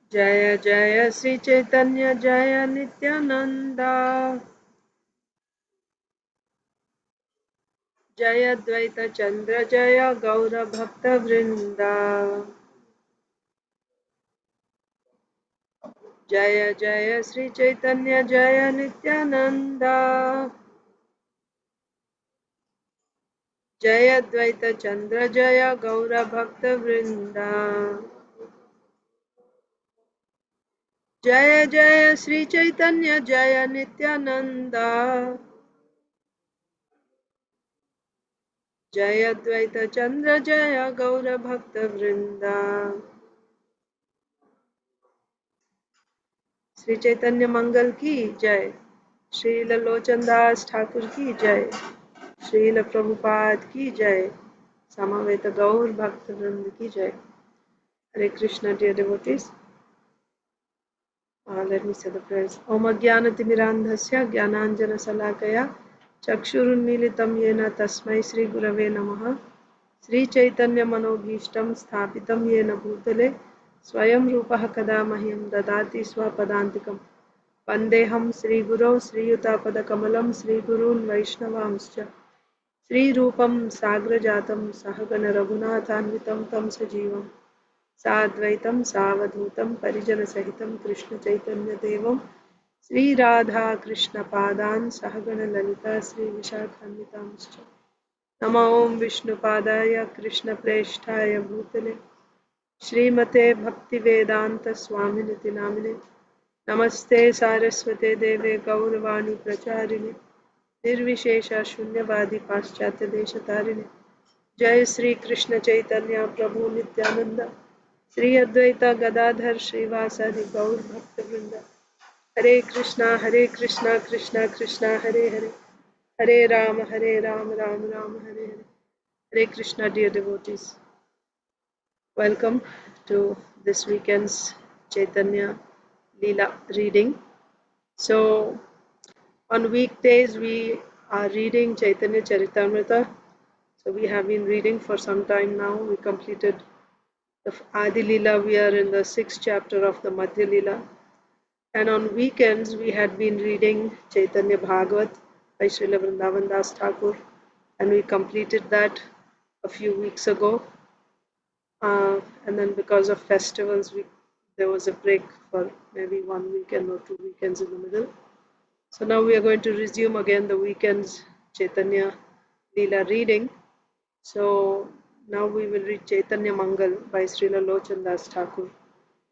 Jaya Jaya Sri Caitanya Jaya Nityananda Jaya Advaita Chandra Jaya Gaura Bhakta Vrinda Jaya Jaya Sri Caitanya Jaya Nityananda Jaya Advaita Chandra Jaya Gaura Bhakta Vrinda Jaya Jaya Sri Caitanya Jaya Nityananda Jaya Advaita Chandra Jaya Gaura Bhakta Vrinda Sri Chaitanya Mangal ki Jai Srila Locana Dasa Thakur ki Jai Srila Prabhupada ki Jai Samaveta Gaur Bhakta Vrinda ki Jai Hare Krishna, dear devotees. Let me say the prayers. Om Ajnanatimirandhasya Jnananjana Salakaya Chakshurunmilitam Yena Tasmai Sri Gurave Namaha Sri Chaitanya Manobhishtam Sthapitam Yena Bhutale Swayam Rupah Kada Mahyam Dadati Swapadantikam Vandeham Sri Guru Sri Yutapada Kamalam Sri Gurun Vaishnavamscha Sri Rupam Sagra Jatam Sahagana Raghunathanvitam Tam Sajivam साद्वैतं सावधूतं परिजनसहितं कृष्णचैतन्यदेवं श्रीराधाकृष्णपादान् सहगण Lalita श्रीविशाखान्वितांश्च नमो ॐ विष्णुपादाय कृष्णप्रेष्ठाय भूतले श्रीमते भक्तिवेदान्तस्वामिनिति नामिने नमस्ते सारस्वते देवे गौरवाणी प्रचारिणे निर्विशेष शून्यवादी पाश्चात्य देशतारिणे जय श्री कृष्ण चैतन्य प्रभु नित्यानंद श्री अद्वैता गदाधर श्रीवासादि गौर भक्त वृंद हरे Krishna Krishna Krishna Hare Hare Hare Ram Ram Ram Hare Hare Hare Krishna, dear devotees. Welcome to this weekend's Chaitanya Leela reading. So, on weekdays we are reading Chaitanya Charitamrita. So we have been reading for some time now. We completed the Adi Leela. We are in the 6th chapter of the Madhya Leela. And on weekends we had been reading Chaitanya Bhagavat by Srila Vrindavan Das Thakur. And we completed that a few weeks ago. And then because of festivals, there was a break for maybe 1 weekend or 2 weekends in the middle. So now we are going to resume again the weekend's Chaitanya Leela reading. So now we will read Caitanya Mangal by Srila Locana Dasa Thakur.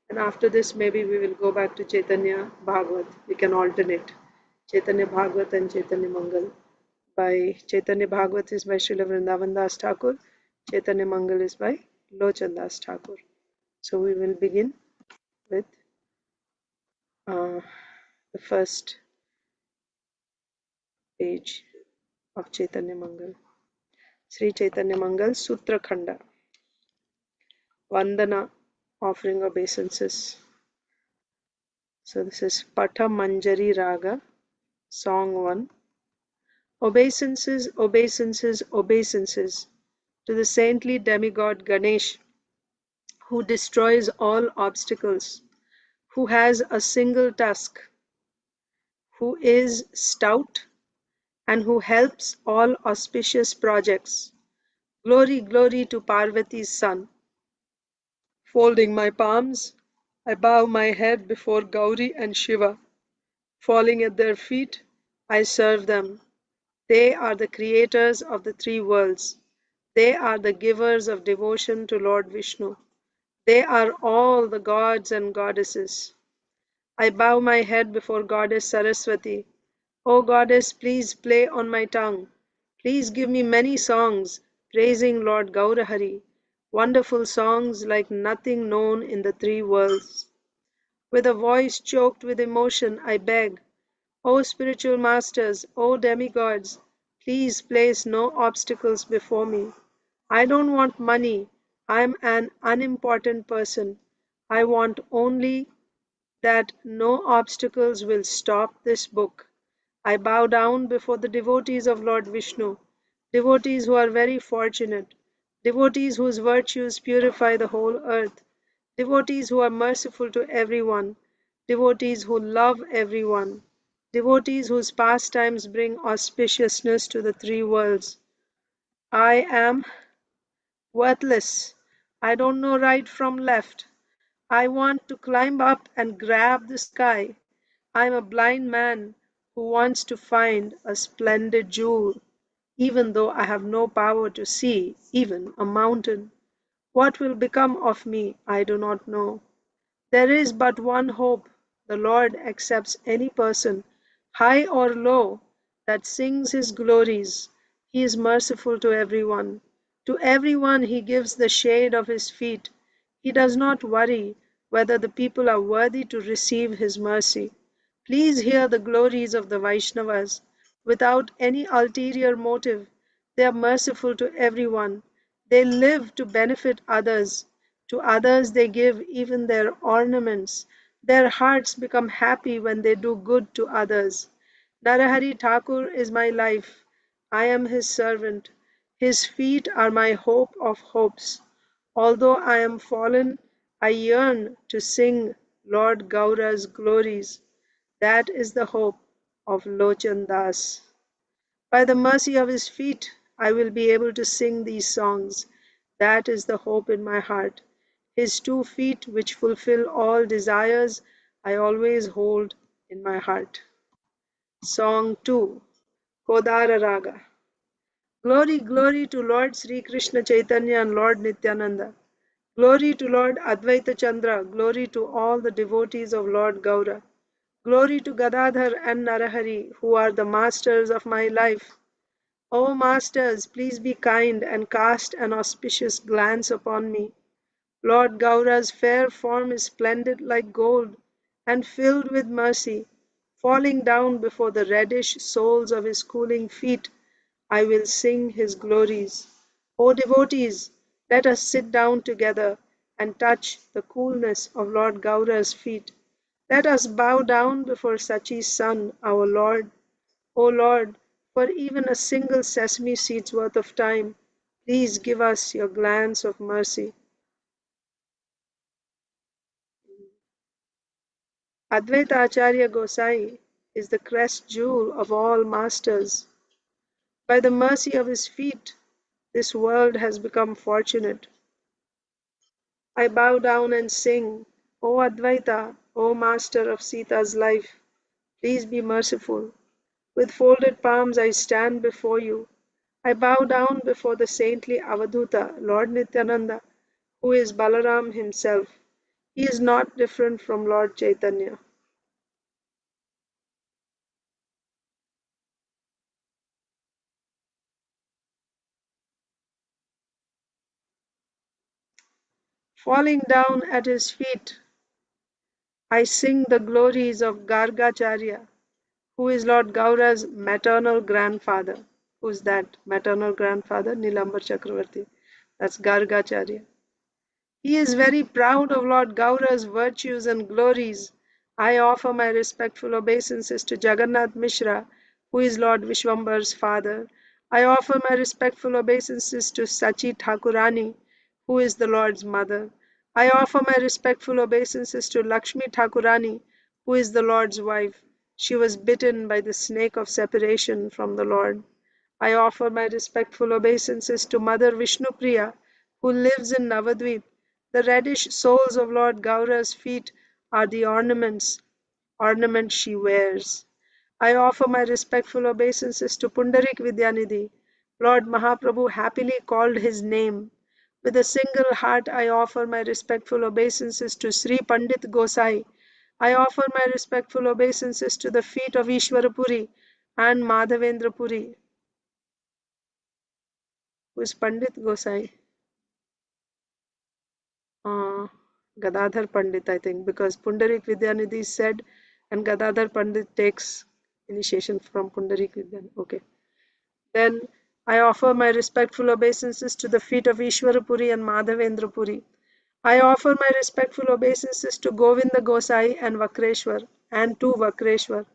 And after this, maybe we will go back to Chaitanya Bhagavat. We can alternate Chaitanya Bhagavat and Chaitanya Mangal. By Chaitanya Bhagavat is by Srila Vrindavan Das Thakur. Chaitanya Mangal is by Locana Dasa Thakur. So we will begin with the first page of Chaitanya Mangal. Sri Chaitanya Mangal Sutra Khanda. Vandana, offering obeisances. So this is Patha Manjari Raga, Song 1. Obeisances, obeisances, obeisances to the saintly demigod Ganesh, who destroys all obstacles, who has a single tusk, who is stout, and who helps all auspicious projects. Glory, glory to Parvati's son. Folding my palms, I bow my head before Gauri and Shiva. Falling at their feet, I serve them. They are the creators of the three worlds. They are the givers of devotion to Lord Vishnu. They are all the gods and goddesses. I bow my head before Goddess Saraswati. O Goddess, please play on my tongue. Please give me many songs praising Lord Gaura Hari, wonderful songs like nothing known in the three worlds. With a voice choked with emotion, I beg, O spiritual masters, O demigods, please place no obstacles before me. I don't want money. I'm an unimportant person. I want only that no obstacles will stop this book. I bow down before the devotees of Lord Vishnu, devotees who are very fortunate, devotees whose virtues purify the whole earth, devotees who are merciful to everyone, devotees who love everyone, devotees whose pastimes bring auspiciousness to the three worlds. I am worthless. I don't know right from left. I want to climb up and grab the sky. I'm a blind man who wants to find a splendid jewel, even though I have no power to see even a mountain. What will become of me, I do not know. There is but one hope. The Lord accepts any person, high or low, that sings his glories. He is merciful to everyone. To everyone he gives the shade of his feet. He does not worry whether the people are worthy to receive his mercy. Please hear the glories of the Vaishnavas. Without any ulterior motive, they are merciful to everyone. They live to benefit others. To others they give even their ornaments. Their hearts become happy when they do good to others. Narahari Thakur is my life. I am his servant. His feet are my hope of hopes. Although I am fallen, I yearn to sing Lord Gaura's glories. That is the hope of Lochan Das. By the mercy of his feet, I will be able to sing these songs. That is the hope in my heart. His 2 feet, which fulfill all desires, I always hold in my heart. Song 2, Kodara Raga. Glory, glory to Lord Sri Krishna Chaitanya and Lord Nityananda. Glory to Lord Advaita Chandra. Glory to all the devotees of Lord Gaura. Glory to Gadadhar and Narahari, who are the masters of my life. O masters, please be kind and cast an auspicious glance upon me. Lord Gaura's fair form is splendid like gold and filled with mercy. Falling down before the reddish soles of his cooling feet, I will sing his glories. O devotees, let us sit down together and touch the coolness of Lord Gaura's feet. Let us bow down before Sachi's son, our Lord. O Lord, for even a single sesame seed's worth of time, please give us your glance of mercy. Advaita Acarya Gosai is the crest jewel of all masters. By the mercy of his feet, this world has become fortunate. I bow down and sing, O Advaita, O Master of Sita's life, please be merciful. With folded palms I stand before you. I bow down before the saintly Avadhuta, Lord Nityananda, who is Balaram himself. He is not different from Lord Caitanya. Falling down at his feet, I sing the glories of Gargacharya, who is Lord Gaura's maternal grandfather. Who is that maternal grandfather? Nilambar Chakravarti. That's Gargacharya. He is very proud of Lord Gaura's virtues and glories. I offer my respectful obeisances to Jagannath Mishra, who is Lord Vishwambar's father. I offer my respectful obeisances to Sachi Thakurani, who is the Lord's mother. I offer my respectful obeisances to Lakshmi Thakurani, who is the Lord's wife. She was bitten by the snake of separation from the Lord. I offer my respectful obeisances to Mother Vishnupriya, who lives in Navadvip. The reddish soles of Lord Gaura's feet are the ornaments she wears. I offer my respectful obeisances to Pundarik Vidyanidhi. Lord Mahaprabhu happily called his name. With a single heart, I offer my respectful obeisances to Sri Pandit Gosai. I offer my respectful obeisances to the feet of Ishwarapuri and Madhavendra Puri. Who is Pandit Gosai? uh, Gadadhar Pandit, I think, because Pundarik Vidyanidhi said, and Gadadhar Pandit takes initiation from Pundarik Vidyanidhi. Okay. Then I offer my respectful obeisances to the feet of Ishwarapuri and Madhavendra Puri. I offer my respectful obeisances to Govinda Gosai and Vakreshwar, and to Vakreshwar.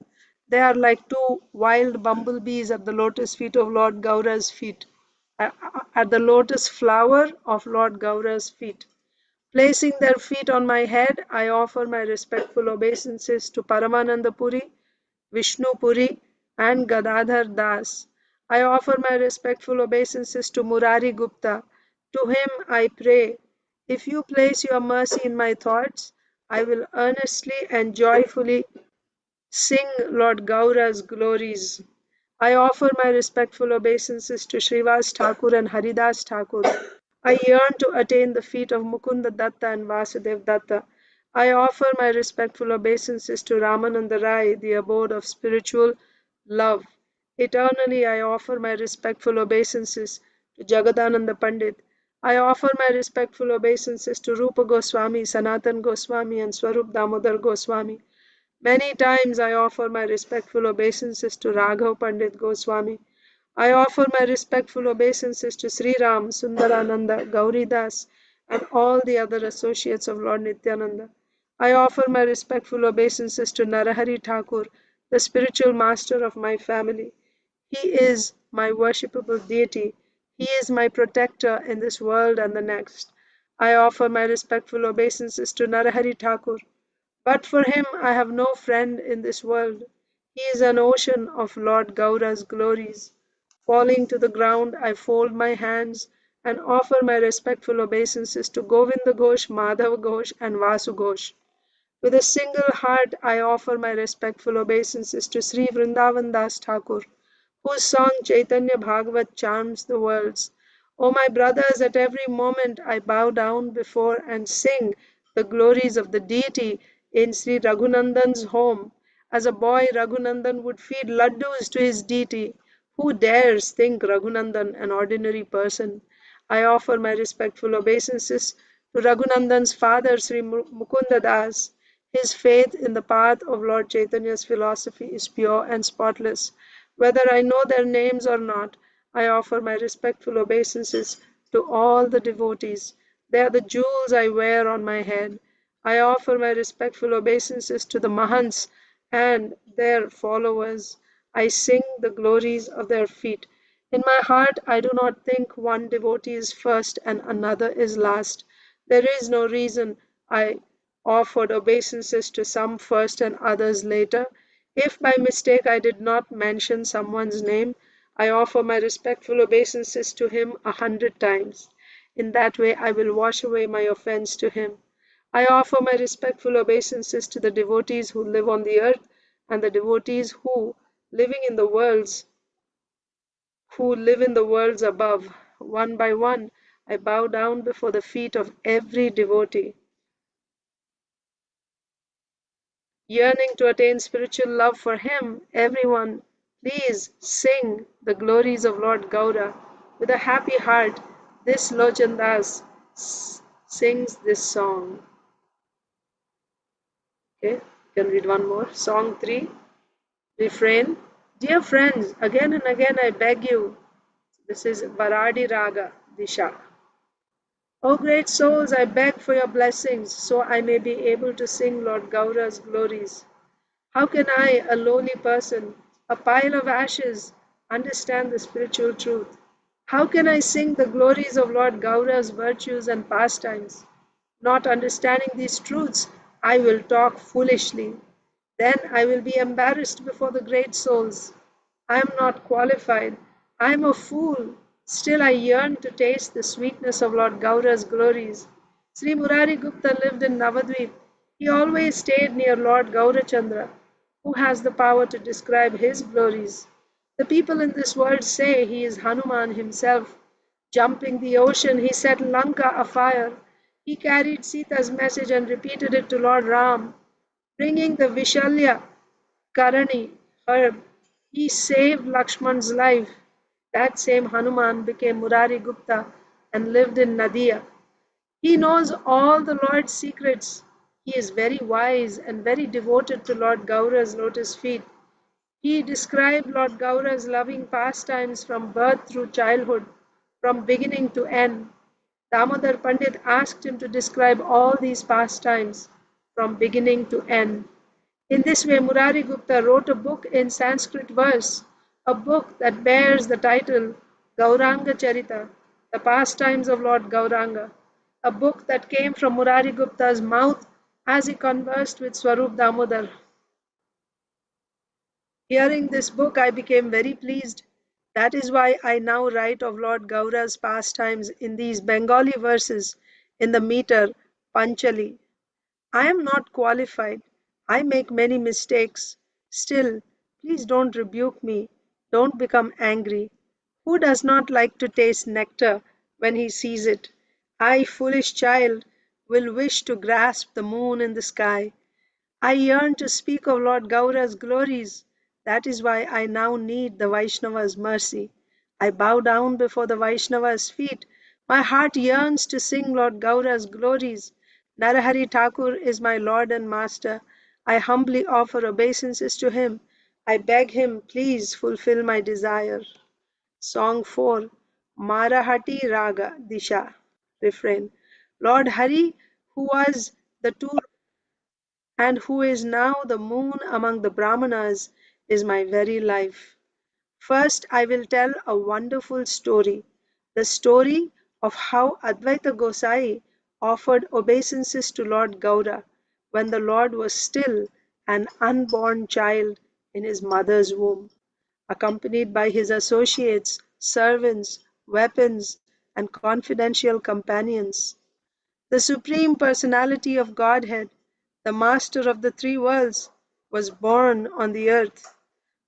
They are like two wild bumblebees at the lotus feet of Lord Gaura's feet, at the lotus flower of Lord Gaura's feet. Placing their feet on my head, I offer my respectful obeisances to Paramananda Puri, Vishnu Puri, and Gadadhar Das. I offer my respectful obeisances to Murari Gupta. To him I pray, if you place your mercy in my thoughts, I will earnestly and joyfully sing Lord Gaura's glories. I offer my respectful obeisances to Srivas Thakur and Haridas Thakur. I yearn to attain the feet of Mukunda Datta and Vasudev Datta. I offer my respectful obeisances to Ramananda Rai, the abode of spiritual love. Eternally, I offer my respectful obeisances to Jagadananda Pandit. I offer my respectful obeisances to Rupa Goswami, Sanatan Goswami, and Swarup Damodar Goswami. Many times I offer my respectful obeisances to Raghav Pandit Goswami. I offer my respectful obeisances to Sri Ram, Sundarananda, Gauri Das, and all the other associates of Lord Nityananda. I offer my respectful obeisances to Narahari Thakur, the spiritual master of my family. He is my worshipable deity. He is my protector in this world and the next. I offer my respectful obeisances to Narahari Thakur. But for him I have no friend in this world. He is an ocean of Lord Gaura's glories. Falling to the ground, I fold my hands and offer my respectful obeisances to Govinda Ghosh, Madhava Ghosh, and Vasu Ghosh. With a single heart, I offer my respectful obeisances to Sri Vrindavan Das Thakur, whose song Caitanya Bhagavat charms the worlds. O my brothers, at every moment I bow down before and sing the glories of the deity in Sri Raghunandan's home. As a boy, Raghunandan would feed laddus to his deity. Who dares think Raghunandan an ordinary person? I offer my respectful obeisances to Raghunandan's father, Sri Mukunda Das. His faith in the path of Lord Chaitanya's philosophy is pure and spotless. Whether I know their names or not, I offer my respectful obeisances to all the devotees. They are the jewels I wear on my head. I offer my respectful obeisances to the Mahants and their followers. I sing the glories of their feet. In my heart, I do not think one devotee is first and another is last. There is no reason I offered obeisances to some first and others later. If by mistake I did not mention someone's name, I offer my respectful obeisances to him 100 times. In that way, I will wash away my offense to him. I offer my respectful obeisances to the devotees who live on the earth and the devotees who, living in the worlds, who live in the worlds above. One by one, I bow down before the feet of every devotee. Yearning to attain spiritual love for him, everyone, please sing the glories of Lord Gaura. With a happy heart, this Lochan sings this song. Okay, you can read one more. Song 3, refrain. Dear friends, again and again I beg you. This is Varadi Raga, Disha. O great souls, I beg for your blessings so I may be able to sing Lord Gaura's glories. How can I, a lowly person, a pile of ashes, understand the spiritual truth? How can I sing the glories of Lord Gaura's virtues and pastimes? Not understanding these truths, I will talk foolishly. Then I will be embarrassed before the great souls. I am not qualified. I am a fool. Still I yearn to taste the sweetness of Lord Gaura's glories. Sri Murari Gupta lived in Navadvip. He always stayed near Lord Gaurachandra, who has the power to describe his glories. The people in this world say he is Hanuman himself. Jumping the ocean, he set Lanka afire. He carried Sita's message and repeated it to Lord Ram. Bringing the Vishalya Karani herb, he saved Lakshman's life. That same Hanuman became Murari Gupta and lived in Nadia. He knows all the Lord's secrets. He is very wise and very devoted to Lord Gaura's lotus feet. He described Lord Gaura's loving pastimes from birth through childhood, from beginning to end. Damodar Pandit asked him to describe all these pastimes from beginning to end. In this way, Murari Gupta wrote a book in Sanskrit verse, a book that bears the title Gauranga Charita, the pastimes of Lord Gauranga. a book that came from Murari Gupta's mouth as he conversed with Swarup Damodar. Hearing this book, I became very pleased. That is why I now write of Lord Gaura's pastimes in these Bengali verses in the meter Panchali. I am not qualified. I make many mistakes. Still, please don't rebuke me. Don't become angry. Who does not like to taste nectar when he sees it? I, foolish child, will wish to grasp the moon in the sky. I yearn to speak of Lord Gaura's glories. That is why I now need the Vaishnava's mercy. I bow down before the Vaishnava's feet. My heart yearns to sing Lord Gaura's glories. Narahari Thakur is my Lord and Master. I humbly offer obeisances to him. I beg him, please fulfill my desire. Song 4, Marahati Raga Disha. Refrain. Lord Hari, who was the two and who is now the moon among the Brahmanas, is my very life. First, I will tell a wonderful story, the story of how Advaita Gosai offered obeisances to Lord Gaura when the Lord was still an unborn child in his mother's womb, accompanied by his associates, servants, weapons, and confidential companions. The Supreme Personality of Godhead, the Master of the three worlds, was born on the earth.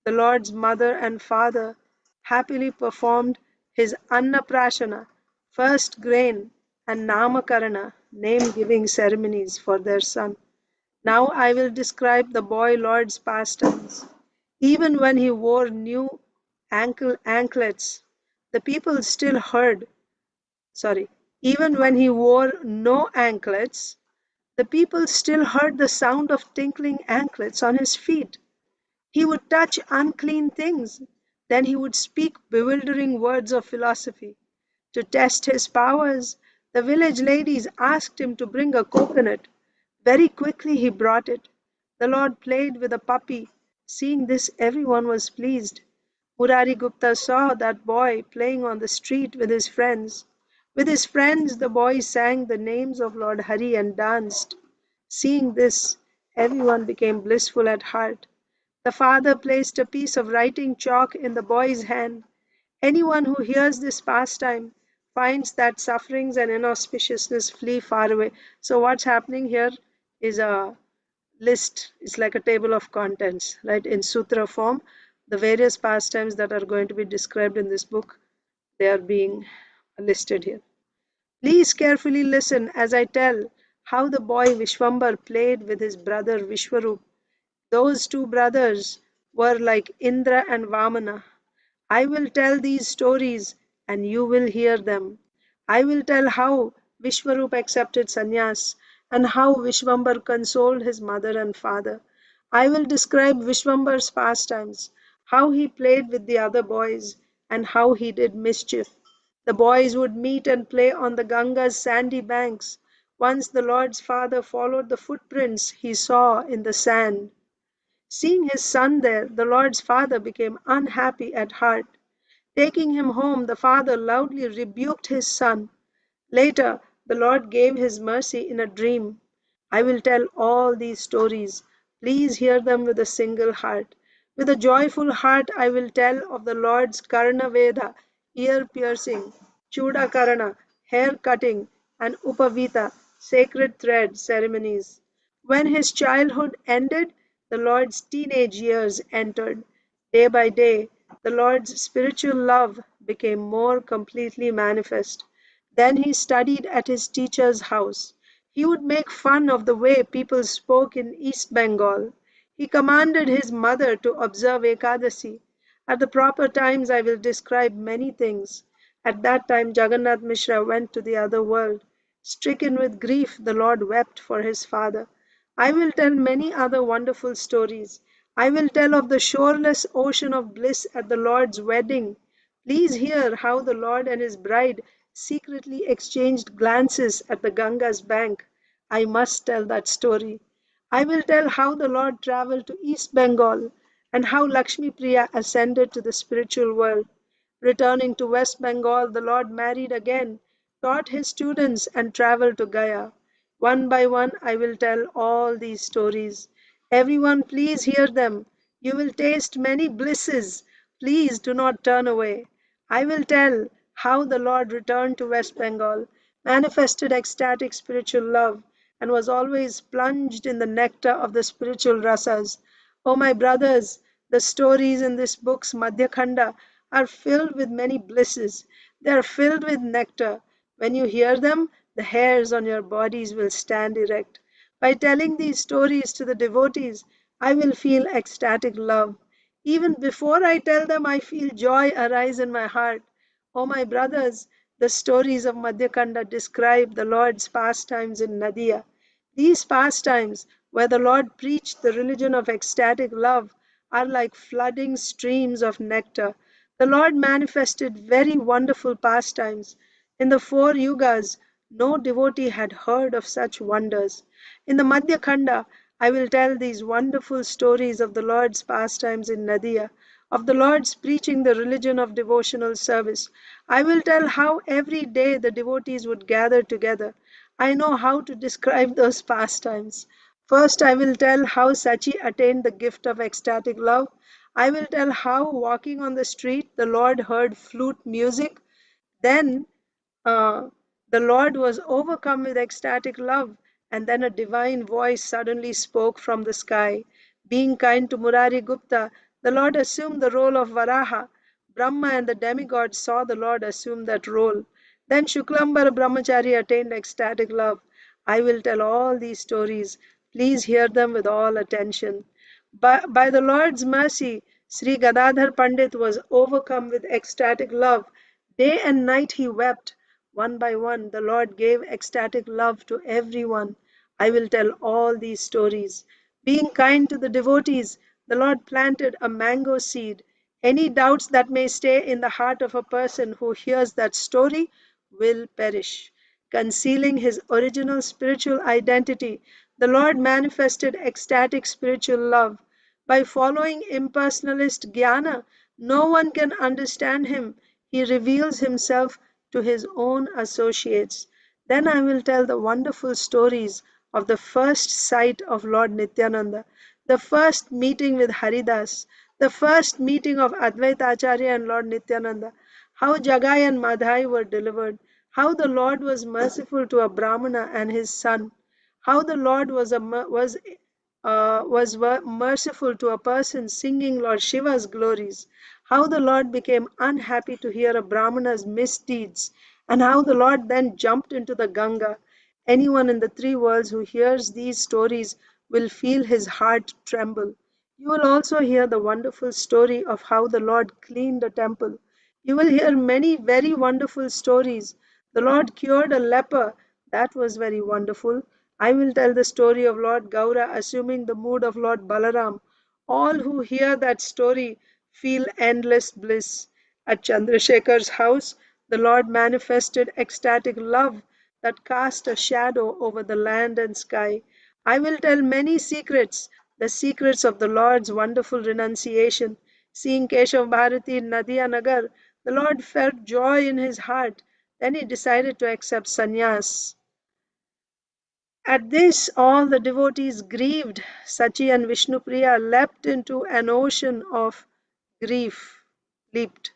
The Lord's mother and father happily performed his Annaprashana, first grain, and Namakarana, name-giving ceremonies for their son. Now I will describe the boy Lord's pastimes. Even when he wore new anklets, the people still heard sorry, even when he wore no anklets, the people still heard the sound of tinkling anklets on his feet. He would touch unclean things, then he would speak bewildering words of philosophy. To test his powers, the village ladies asked him to bring a coconut. Very quickly he brought it. The Lord played with a puppy. Seeing this, everyone was pleased. Murari Gupta saw that boy playing on the street with his friends. With his friends, the boy sang the names of Lord Hari and danced. Seeing this, everyone became blissful at heart. The father placed a piece of writing chalk in the boy's hand. Anyone who hears this pastime finds that sufferings and inauspiciousness flee far away. So what's happening here is a list. It's like a table of contents, right? In Sutra form, the various pastimes that are going to be described in this book, they are being listed here. Please carefully listen as I tell how the boy Vishwambar played with his brother Vishwarup. Those two brothers were like Indra and Vamana. I will tell these stories and you will hear them. I will tell how Vishwarup accepted sannyas and how Vishwambar consoled his mother and father. I will describe Vishwambar's pastimes, how he played with the other boys and how he did mischief. The boys would meet and play on the Ganga's sandy banks. Once the Lord's father followed the footprints he saw in the sand. Seeing his son there, the Lord's father became unhappy at heart. Taking him home, the father loudly rebuked his son. Later, the Lord gave his mercy in a dream. I will tell all these stories. Please hear them with a single heart. With a joyful heart, I will tell of the Lord's Karna Veda, ear piercing, Chuda Karana, hair cutting, and Upavita, sacred thread ceremonies. When his childhood ended, the Lord's teenage years entered. Day by day, the Lord's spiritual love became more completely manifest. Then he studied at his teacher's house. He would make fun of the way people spoke in East Bengal. He commanded his mother to observe Ekadasi. At the proper times, I will describe many things. At that time, Jagannath Mishra went to the other world. Stricken with grief, the Lord wept for his father. I will tell many other wonderful stories. I will tell of the shoreless ocean of bliss at the Lord's wedding. Please hear how the Lord and his bride secretly exchanged glances at the Ganga's bank. I must tell that story. I will tell how the Lord traveled to East Bengal and how Lakshmi Priya ascended to the spiritual world. Returning to West Bengal, the Lord married again. taught his students, and traveled to Gaya. One by one, I will tell all these stories. Everyone, please hear them. You will taste many blisses. Please do not turn away. I will tell how the Lord returned to West Bengal, manifested ecstatic spiritual love, and was always plunged in the nectar of the spiritual rasas. Oh, my brothers, the stories in this book's Madhya Khanda are filled with many blisses. They are filled with nectar. When you hear them, the hairs on your bodies will stand erect. By telling these stories to the devotees, I will feel ecstatic love. Even before I tell them, I feel joy arise in my heart. O my brothers, the stories of Madhyakanda describe the Lord's pastimes in Nadia. These pastimes, where the Lord preached the religion of ecstatic love, are like flooding streams of nectar. The Lord manifested very wonderful pastimes. In the four yugas, no devotee had heard of such wonders. In the Madhya Khanda, I will tell these wonderful stories of the Lord's pastimes in Nadia, of the Lord's preaching the religion of devotional service. I will tell how every day the devotees would gather together. I know how to describe those pastimes. First, I will tell how Sachi attained the gift of ecstatic love. I will tell how, walking on the street, the Lord heard flute music. Then uh, the Lord was overcome with ecstatic love, and then a divine voice suddenly spoke from the sky. Being kind to Murari Gupta, the Lord assumed the role of Varaha. Brahma and the demigods saw the Lord assume that role. Then Shuklambar Brahmachari attained ecstatic love. I will tell all these stories. Please hear them with all attention. By the Lord's mercy, Sri Gadadhar Pandit was overcome with ecstatic love. Day and night he wept. One by one, the Lord gave ecstatic love to everyone. I will tell all these stories. Being kind to the devotees, the Lord planted a mango seed. Any doubts that may stay in the heart of a person who hears that story will perish. Concealing his original spiritual identity, the Lord manifested ecstatic spiritual love. By following impersonalist jnana, no one can understand him. He reveals himself to his own associates. Then I will tell the wonderful stories of the first sight of Lord Nityananda, the first meeting with Haridas, the first meeting of Advaita Acarya and Lord Nityananda, how Jagai and Madhai were delivered, how the Lord was merciful to a Brahmana and his son, how the Lord was merciful to a person singing Lord Shiva's glories, how the Lord became unhappy to hear a Brahmana's misdeeds, and how the Lord then jumped into the Ganga. Anyone in the three worlds who hears these stories will feel his heart tremble. You will also hear the wonderful story of how the Lord cleaned a temple. You will hear many very wonderful stories. The Lord cured a leper. That was very wonderful. I will tell the story of Lord Gaura assuming the mood of Lord Balaram. All who hear that story feel endless bliss. At Chandrasekhar's house, the Lord manifested ecstatic love that cast a shadow over the land and sky. I will tell many secrets, the secrets of the Lord's wonderful renunciation. Seeing Keshav Bharati in Nadia Nagar, the Lord felt joy in his heart. Then he decided to accept sannyas. At this, all the devotees grieved. Sachi and Vishnupriya grief, leaped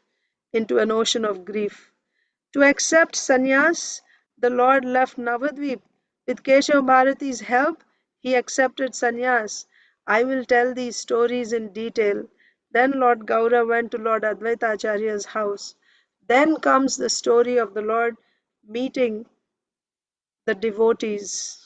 into an ocean of grief. To accept sannyas, the Lord left Navadvip. With Keshav Bharati's help, he accepted sannyas. I will tell these stories in detail. Then Lord Gaura went to Lord Advaita Acharya's house. Then comes the story of the Lord meeting the devotees.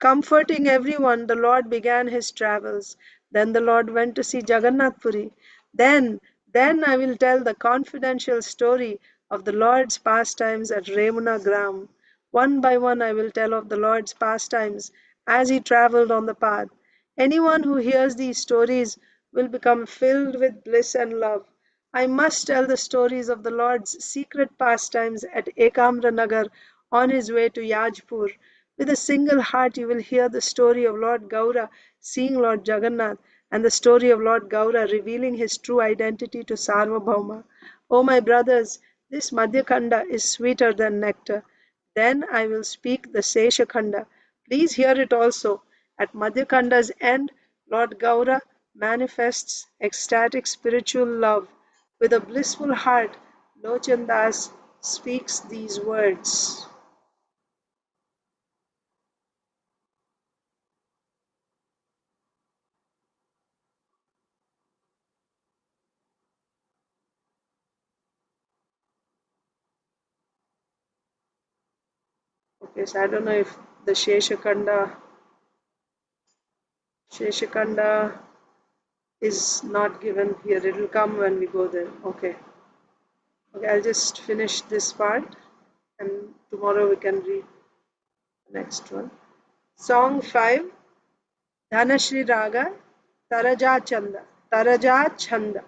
Comforting everyone, the Lord began his travels. Then the Lord went to see Jagannath Puri. Then I will tell the confidential story of the Lord's pastimes at Remuna Gram. One by one, I will tell of the Lord's pastimes as he traveled on the path. Anyone who hears these stories will become filled with bliss and love. I must tell the stories of the Lord's secret pastimes at Ekamra Nagar on his way to Yajpur. With a single heart, you will hear the story of Lord Gaura seeing Lord Jagannath and the story of Lord Gaura revealing his true identity to Sarvabhauma. Oh, my brothers, This Madhya Khanda is sweeter than nectar. Then I will speak the Sesha Khanda. Please hear it also. At Madhya Khanda's end, Lord Gaura manifests ecstatic spiritual love. With a blissful heart, Lochan Das speaks these words. Okay, so I don't know if the Sheshakanda is not given here. It will come when we go there. Okay. Okay, I'll just finish this part and tomorrow we can read the next one. Song 5, Dhanashri Raga, Taraja Chanda. Taraja Chanda.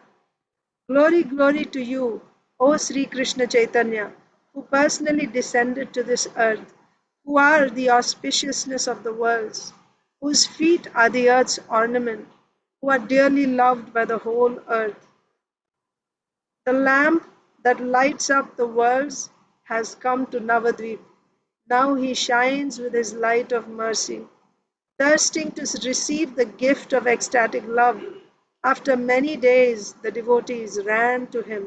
Glory, glory to you, O Sri Krishna Chaitanya, who personally descended to this earth, who are the auspiciousness of the worlds, whose feet are the earth's ornament, who are dearly loved by the whole earth. The lamp that lights up the worlds has come to Navadvip. Now he shines with his light of mercy. Thirsting to receive the gift of ecstatic love, after many days the devotees ran to him.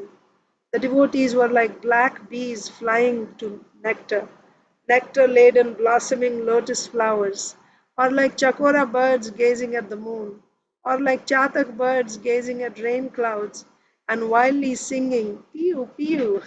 The devotees were like black bees flying to nectar, nectar laden blossoming lotus flowers, or like chakora birds gazing at the moon, or like chatak birds gazing at rain clouds, and wildly singing, Piu, Piu.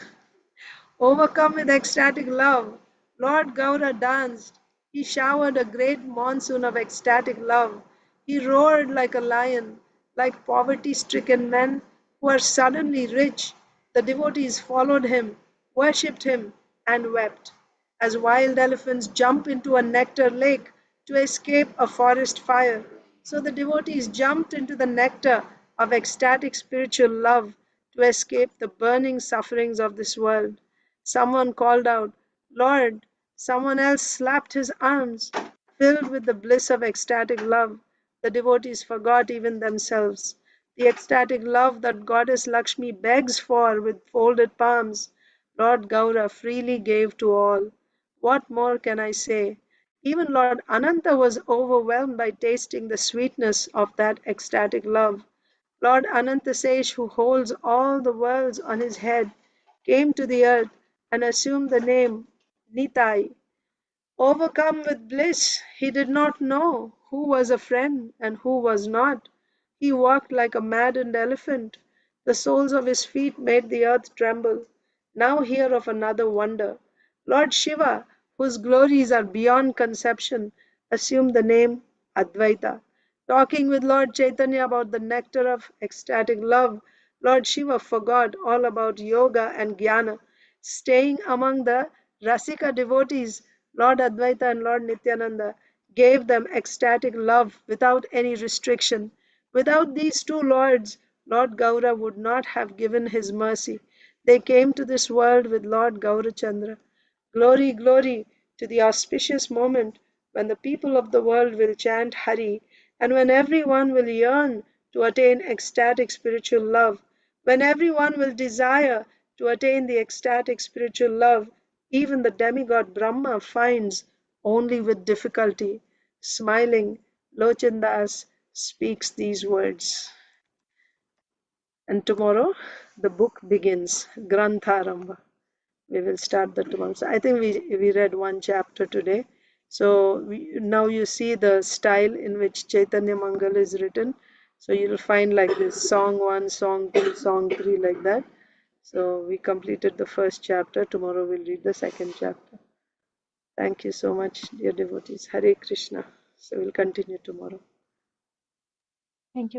Overcome with ecstatic love, Lord Gaura danced. He showered a great monsoon of ecstatic love. He roared like a lion, like poverty stricken men who are suddenly rich. The devotees followed him, worshipped him, and wept. As wild elephants jump into a nectar lake to escape a forest fire, so the devotees jumped into the nectar of ecstatic spiritual love to escape the burning sufferings of this world. Someone called out, Lord. Someone else slapped his arms. Filled with the bliss of ecstatic love, the devotees forgot even themselves. The ecstatic love that Goddess Lakshmi begs for with folded palms, Lord Gaura freely gave to all. What more can I say? Even Lord Ananta was overwhelmed by tasting the sweetness of that ecstatic love. Lord Anantasesh, who holds all the worlds on his head, came to the earth and assumed the name Nitai. Overcome with bliss, he did not know who was a friend and who was not. He walked like a maddened elephant. The soles of his feet made the earth tremble. Now hear of another wonder. Lord Shiva, whose glories are beyond conception, assumed the name Advaita. Talking with Lord Chaitanya about the nectar of ecstatic love, Lord Shiva forgot all about yoga and jnana. Staying among the Rasika devotees, Lord Advaita and Lord Nityananda gave them ecstatic love without any restriction. Without these two lords, Lord Gaura would not have given his mercy. They came to this world with Lord Gaurachandra. Glory, glory to the auspicious moment when the people of the world will chant Hari, and when everyone will yearn to attain ecstatic spiritual love, when everyone will desire to attain the ecstatic spiritual love, even the demigod Brahma finds only with difficulty. Smiling, Lochan Das speaks these words. And tomorrow the book begins, Grantharamba. We will start that tomorrow. So I think we read one chapter today. So now you see the style in which Chaitanya Mangala is written. So you'll find like this, song 1, song 2, song 3, like that. So we completed the first chapter. Tomorrow we'll read the second chapter. Thank you so much, dear devotees. Hare Krishna. So we'll continue tomorrow. Thank you.